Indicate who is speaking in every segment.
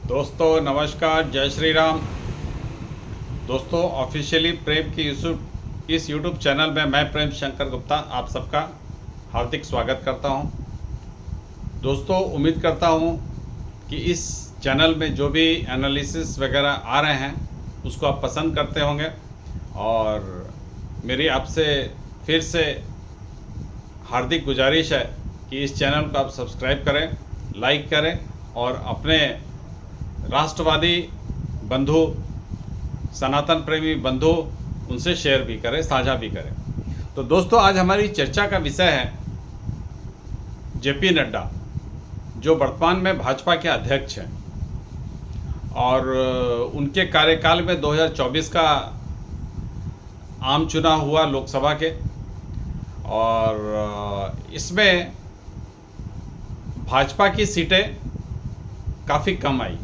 Speaker 1: दोस्तों नमस्कार, जय श्री राम। दोस्तों ऑफिशियली प्रेम की इस यूट्यूब चैनल में मैं प्रेम शंकर गुप्ता आप सबका हार्दिक स्वागत करता हूं। दोस्तों उम्मीद करता हूं कि इस चैनल में जो भी एनालिसिस वगैरह आ रहे हैं उसको आप पसंद करते होंगे और मेरी आपसे फिर से हार्दिक गुजारिश है कि इस चैनल को आप सब्सक्राइब करें, लाइक करें और अपने राष्ट्रवादी बंधु, सनातन प्रेमी बंधु उनसे शेयर भी करें, साझा भी करें। तो दोस्तों आज हमारी चर्चा का विषय है जेपी नड्डा, जो वर्तमान में भाजपा के अध्यक्ष हैं और उनके कार्यकाल में 2024 का आम चुनाव हुआ लोकसभा के और इसमें भाजपा की सीटें काफ़ी कम आई,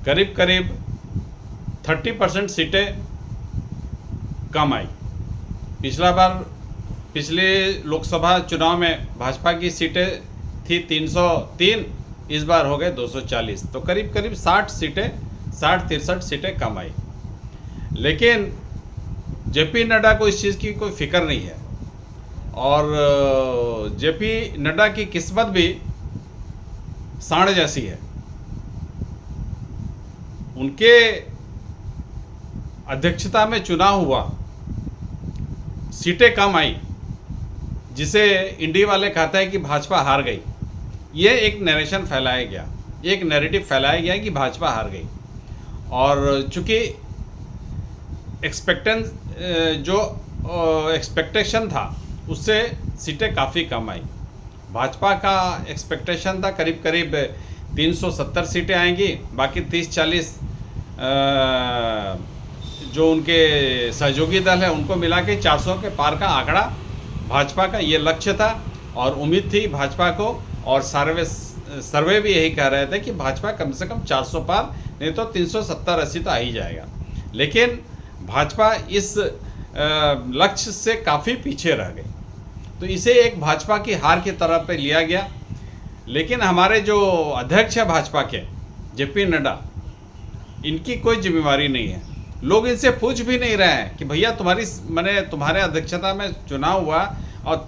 Speaker 1: करीब करीब 30% सीटें कम आई। पिछले लोकसभा चुनाव में भाजपा की सीटें थी 303, इस बार हो गए 240, तो करीब करीब 60-63 सीटें कम आई। लेकिन जेपी नड्डा को इस चीज़ की कोई फिक्र नहीं है और जेपी नड्डा की किस्मत भी सांड जैसी है। उनके अध्यक्षता में चुनाव हुआ, सीटें कम आई, जिसे इंडी वाले कहते हैं कि भाजपा हार गई। ये एक नरेशन फैलाया गया, एक नैरेटिव फैलाया गया कि भाजपा हार गई और चूंकि एक्सपेक्टेशन था उससे सीटें काफ़ी कम आई। भाजपा का एक्सपेक्टेशन था करीब करीब 370 सीटें आएंगी, बाकी 30-40 जो उनके सहयोगी दल है उनको मिला के 400 के पार का आंकड़ा भाजपा का ये लक्ष्य था और उम्मीद थी भाजपा को। और सर्वे भी यही कह रहे थे कि भाजपा कम से कम 400 पार, नहीं तो 370-80 तो आ ही जाएगा। लेकिन भाजपा इस लक्ष्य से काफ़ी पीछे रह गई, तो इसे एक भाजपा की हार की तरफ पे लिया गया। लेकिन हमारे जो अध्यक्ष है भाजपा के, जेपी नड्डा, इनकी कोई जिम्मेवारी नहीं है। लोग इनसे पूछ भी नहीं रहे हैं कि भैया तुम्हारे अध्यक्षता में चुनाव हुआ और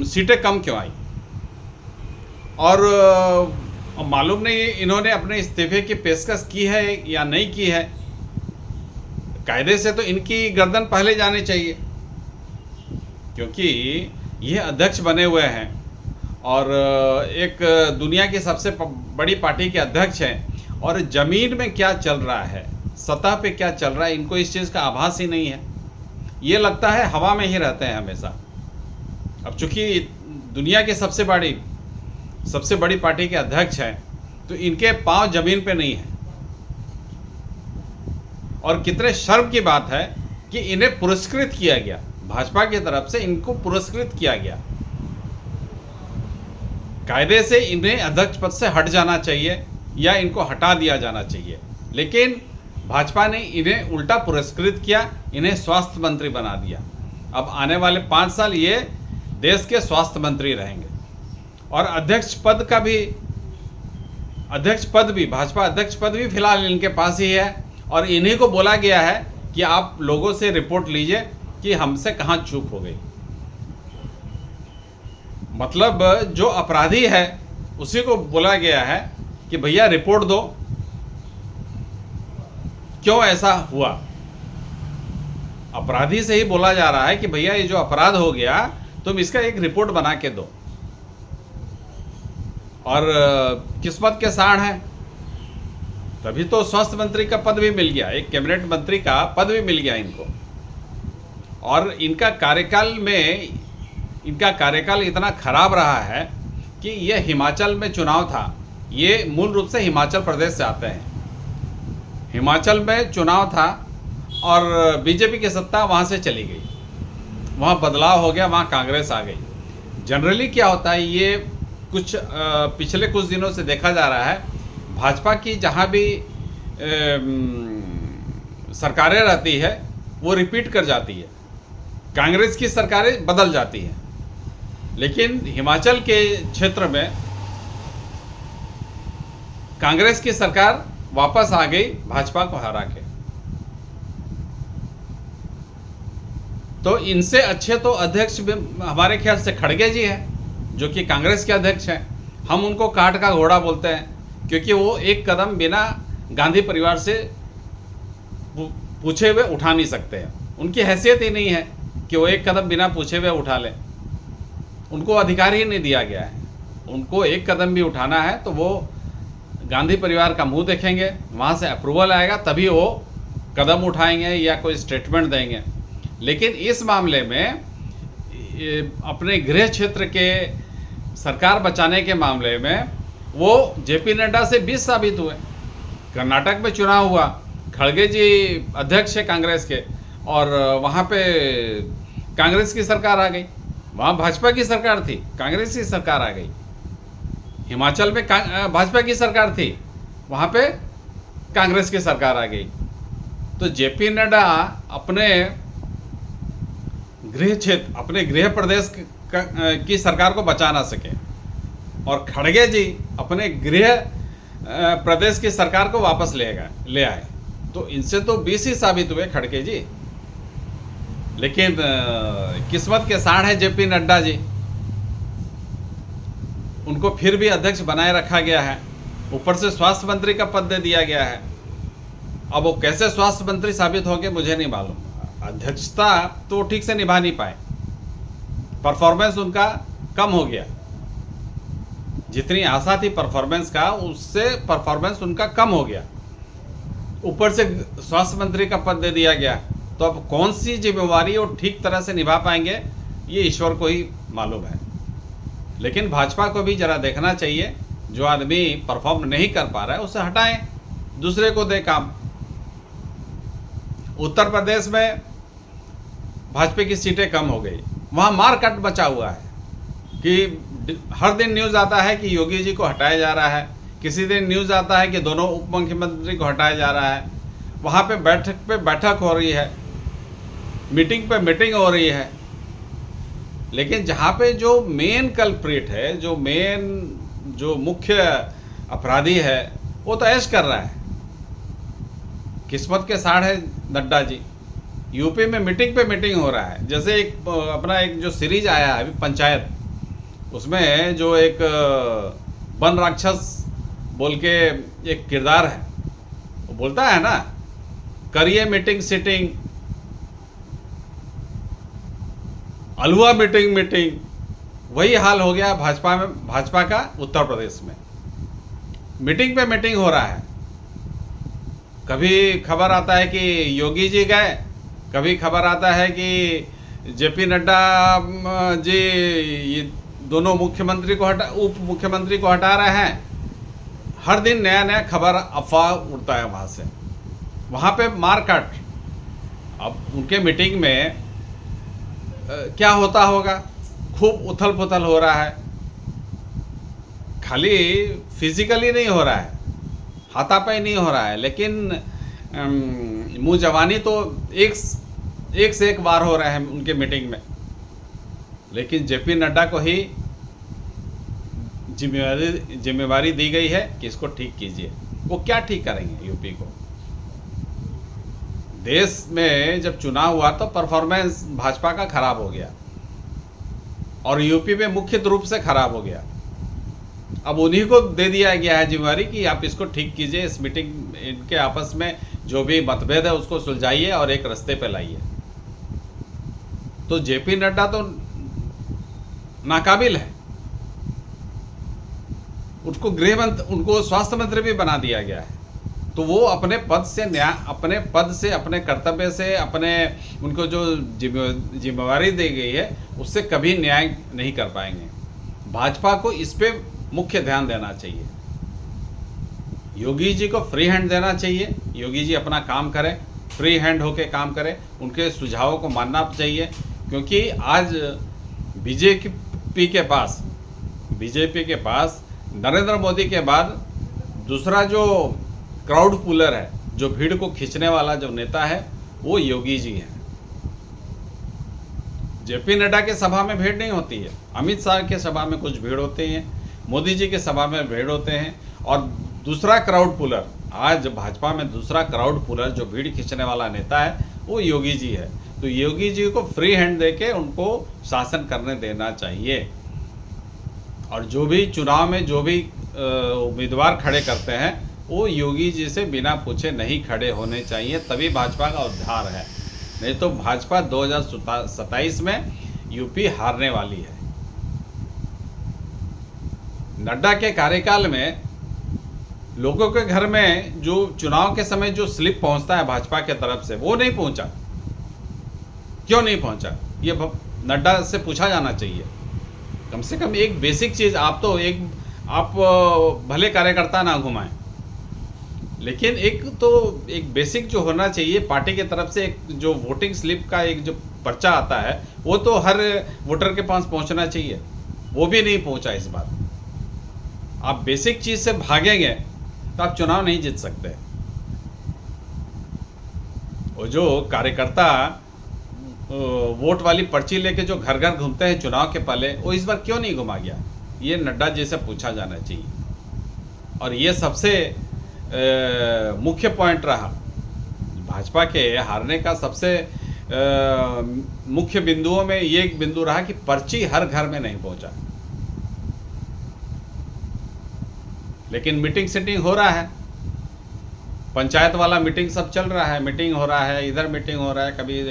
Speaker 1: सीटें कम क्यों आई। और मालूम नहीं इन्होंने अपने इस्तीफे की पेशकश की है या नहीं की है। कायदे से तो इनकी गर्दन पहले जानी चाहिए, क्योंकि ये अध्यक्ष बने हुए हैं और एक दुनिया की सबसे बड़ी पार्टी के अध्यक्ष हैं और ज़मीन में क्या चल रहा है, सतह पे क्या चल रहा है, इनको इस चीज़ का आभास ही नहीं है। ये लगता है हवा में ही रहते हैं हमेशा। अब चूंकि दुनिया की सबसे बड़ी पार्टी के अध्यक्ष हैं तो इनके पांव ज़मीन पे नहीं है। और कितने शर्म की बात है कि इन्हें पुरस्कृत किया गया, भाजपा की तरफ से इनको पुरस्कृत किया गया। कायदे से इन्हें अध्यक्ष पद से हट जाना चाहिए या इनको हटा दिया जाना चाहिए, लेकिन भाजपा ने इन्हें उल्टा पुरस्कृत किया, इन्हें स्वास्थ्य मंत्री बना दिया। अब आने वाले 5 साल ये देश के स्वास्थ्य मंत्री रहेंगे और अध्यक्ष पद भी भाजपा अध्यक्ष पद भी फिलहाल इनके पास ही है और इन्हीं को बोला गया है कि आप लोगों से रिपोर्ट लीजिए कि हमसे कहाँ चूक हो गई। मतलब जो अपराधी है उसी को बोला गया है कि भैया रिपोर्ट दो, क्यों ऐसा हुआ। अपराधी से ही बोला जा रहा है कि भैया ये जो अपराध हो गया तुम इसका एक रिपोर्ट बना के दो। और किस्मत के साण है, तभी तो स्वास्थ्य मंत्री का पद भी मिल गया, एक कैबिनेट मंत्री का पद भी मिल गया इनको। और इनका कार्यकाल इतना खराब रहा है कि ये हिमाचल में चुनाव था, ये मूल रूप से हिमाचल प्रदेश से आते हैं। हिमाचल में चुनाव था और बीजेपी की सत्ता वहाँ से चली गई, वहाँ बदलाव हो गया, वहाँ कांग्रेस आ गई। जनरली क्या होता है, ये पिछले कुछ दिनों से देखा जा रहा है, भाजपा की जहाँ भी सरकारें रहती है वो रिपीट कर जाती है, कांग्रेस की सरकारें बदल जाती हैं। लेकिन हिमाचल के क्षेत्र में कांग्रेस की सरकार वापस आ गई भाजपा को हरा के। तो इनसे अच्छे तो अध्यक्ष हमारे ख्याल से खड़गे जी हैं, जो कि कांग्रेस के अध्यक्ष हैं। हम उनको काठ का घोड़ा बोलते हैं क्योंकि वो एक कदम बिना गांधी परिवार से पूछे हुए उठा नहीं सकते हैं। उनकी हैसियत ही नहीं है कि वो एक कदम बिना पूछे हुए उठा लें। उनको अधिकार ही नहीं दिया गया है। उनको एक कदम भी उठाना है तो वो गांधी परिवार का मुंह देखेंगे, वहाँ से अप्रूवल आएगा तभी वो कदम उठाएंगे या कोई स्टेटमेंट देंगे। लेकिन इस मामले में अपने गृह क्षेत्र के सरकार बचाने के मामले में वो जेपी नड्डा से 20 साबित हुए। कर्नाटक में चुनाव हुआ, खड़गे जी अध्यक्ष है कांग्रेस के, और वहाँ पे कांग्रेस की सरकार आ गई। वहाँ भाजपा की सरकार थी, कांग्रेस की सरकार आ गई। हिमाचल में भाजपा की सरकार थी, वहाँ पे कांग्रेस की सरकार आ गई। तो जेपी नड्डा अपने गृह क्षेत्र, अपने गृह प्रदेश की सरकार को बचा ना सके, और खड़गे जी अपने गृह प्रदेश की सरकार को वापस ले आए। तो इनसे तो 20 ही साबित हुए खड़गे जी। लेकिन किस्मत के साड़ है जेपी नड्डा जी, उनको फिर भी अध्यक्ष बनाए रखा गया है। ऊपर से स्वास्थ्य मंत्री का पद दे दिया गया है। अब वो कैसे स्वास्थ्य मंत्री साबित होंगे मुझे नहीं मालूम। अध्यक्षता तो ठीक से निभा नहीं पाए, परफॉर्मेंस उनका कम हो गया। जितनी आशा थी परफॉर्मेंस का, उससे परफॉर्मेंस उनका कम हो गया। ऊपर से स्वास्थ्य मंत्री का पद दे दिया गया, तो अब कौन सी जिम्मेवारी वो ठीक तरह से निभा पाएंगे ये ईश्वर को ही मालूम है। लेकिन भाजपा को भी जरा देखना चाहिए, जो आदमी परफॉर्म नहीं कर पा रहा है उसे हटाएं, दूसरे को दे काम। उत्तर प्रदेश में भाजपा की सीटें कम हो गई, वहाँ मार कट बचा हुआ है कि हर दिन न्यूज़ आता है कि योगी जी को हटाया जा रहा है, किसी दिन न्यूज़ आता है कि दोनों उप मुख्यमंत्री को हटाया जा रहा है। वहाँ पे बैठक हो रही है, मीटिंग पे मीटिंग हो रही है। लेकिन जहाँ पे जो मेन कल्प्रिट है, जो मुख्य अपराधी है, वो तो ऐश कर रहा है। किस्मत के साड़ है नड्डा जी। यूपी में मीटिंग पे मीटिंग हो रहा है। जैसे एक जो सीरीज आया है अभी पंचायत, उसमें जो एक वन राक्षस बोल के एक किरदार है, वो बोलता है ना, करिए मीटिंग सीटिंग, अलुआ मीटिंग। वही हाल हो गया भाजपा का उत्तर प्रदेश में। मीटिंग पे मीटिंग हो रहा है। कभी खबर आता है कि योगी जी गए, कभी खबर आता है कि जेपी नड्डा जी ये दोनों मुख्यमंत्री को उप मुख्यमंत्री को हटा रहे हैं। हर दिन नया नया खबर अफवाह उड़ता है वहाँ से। वहाँ पे मारकाट। अब उनके मीटिंग में क्या होता होगा, खूब उथल पुथल हो रहा है। खाली फिजिकली नहीं हो रहा है, हाथापाई नहीं हो रहा है, लेकिन मुँह जवानी तो एक से एक बार हो रहे हैं उनके मीटिंग में। लेकिन जेपी नड्डा को ही जिम्मेवारी दी गई है कि इसको ठीक कीजिए। वो क्या ठीक करेंगे यूपी को? देश में जब चुनाव हुआ तो परफॉर्मेंस भाजपा का खराब हो गया, और यूपी में मुख्य रूप से खराब हो गया। अब उन्हीं को दे दिया गया है जिम्मेवारी कि आप इसको ठीक कीजिए। इस मीटिंग इनके आपस में जो भी मतभेद है उसको सुलझाइए और एक रास्ते पे लाइए। तो जेपी नड्डा तो नाकाबिल है। उनको स्वास्थ्य मंत्री भी बना दिया गया है। तो वो अपने पद से अपने कर्तव्य से उनको जो जिम्मेवारी दी गई है उससे कभी न्याय नहीं कर पाएंगे। भाजपा को इस पे मुख्य ध्यान देना चाहिए। योगी जी को फ्री हैंड देना चाहिए। योगी जी अपना काम करें, फ्री हैंड होके काम करें, उनके सुझावों को मानना चाहिए। क्योंकि आज बीजेपी के पास नरेंद्र मोदी के बाद दूसरा जो क्राउड पुलर है, जो भीड़ को खींचने वाला जो नेता है, वो योगी जी हैं। जेपी नड्डा के सभा में भीड़ नहीं होती है, अमित शाह के सभा में कुछ भीड़ होती है, मोदी जी के सभा में भीड़ होते हैं, और दूसरा क्राउड पुलर, आज भाजपा में दूसरा क्राउड पुलर जो भीड़ खींचने वाला नेता है वो योगी जी है। तो योगी जी को फ्री हैंड देके उनको शासन करने देना चाहिए। और जो भी चुनाव में जो भी उम्मीदवार खड़े करते हैं वो योगी जी से बिना पूछे नहीं खड़े होने चाहिए, तभी भाजपा का उद्धार है। नहीं तो भाजपा 2027 में यूपी हारने वाली है। नड्डा के कार्यकाल में लोगों के घर में जो चुनाव के समय जो स्लिप पहुंचता है भाजपा के तरफ से वो नहीं पहुंचा। क्यों नहीं पहुंचा, ये नड्डा से पूछा जाना चाहिए। कम से कम एक बेसिक चीज़, आप भले कार्यकर्ता ना घुमाएं, लेकिन एक बेसिक जो होना चाहिए पार्टी की तरफ से, एक जो वोटिंग स्लिप का एक जो पर्चा आता है वो तो हर वोटर के पास पहुंचना चाहिए। वो भी नहीं पहुंचा इस बार। आप बेसिक चीज़ से भागेंगे तो आप चुनाव नहीं जीत सकते। वो जो कार्यकर्ता वोट वाली पर्ची लेके जो घर घर घूमते हैं चुनाव के पहले, वो इस बार क्यों नहीं घुमा गया, ये नड्डा जी से पूछा जाना चाहिए। और ये सबसे मुख्य पॉइंट रहा भाजपा के हारने का। सबसे मुख्य बिंदुओं में ये एक बिंदु रहा कि पर्ची हर घर में नहीं पहुंचा। लेकिन मीटिंग सेटिंग हो रहा है, पंचायत वाला मीटिंग सब चल रहा है, मीटिंग हो रहा है, इधर मीटिंग हो रहा है। कभी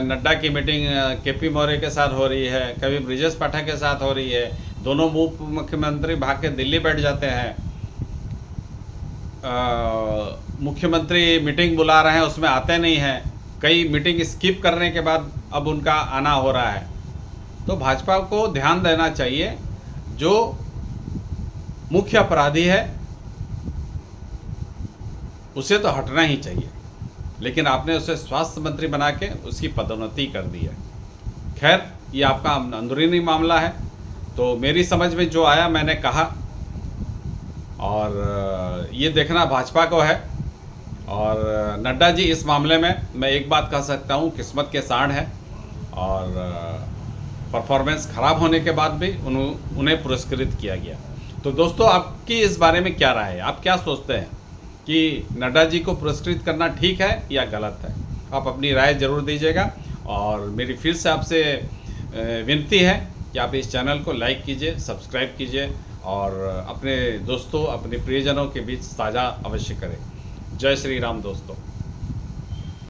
Speaker 1: नड्डा की मीटिंग केपी मौर्य के साथ हो रही है, कभी ब्रिजेश पाठक के साथ हो रही है। दोनों उप मुख्यमंत्री भाग के दिल्ली बैठ जाते हैं। मुख्यमंत्री मीटिंग बुला रहे हैं, उसमें आते नहीं हैं। कई मीटिंग स्किप करने के बाद अब उनका आना हो रहा है। तो भाजपा को ध्यान देना चाहिए, जो मुख्य अपराधी है उसे तो हटना ही चाहिए, लेकिन आपने उसे स्वास्थ्य मंत्री बना के उसकी पदोन्नति कर दी है। खैर, ये आपका अंदरूनी मामला है, तो मेरी समझ में जो आया मैंने कहा। और ये देखना भाजपा को है। और नड्डा जी इस मामले में मैं एक बात कह सकता हूँ, किस्मत के सांड है। और परफॉर्मेंस खराब होने के बाद भी उन्हें पुरस्कृत किया गया। तो दोस्तों, आपकी इस बारे में क्या राय है? आप क्या सोचते हैं कि नड्डा जी को पुरस्कृत करना ठीक है या गलत है? आप अपनी राय ज़रूर दीजिएगा। और मेरी फिर से आपसे विनती है कि आप इस चैनल को लाइक कीजिए, सब्सक्राइब कीजिए और अपने दोस्तों, अपने प्रियजनों के बीच साझा अवश्य करें। जय श्री राम दोस्तों।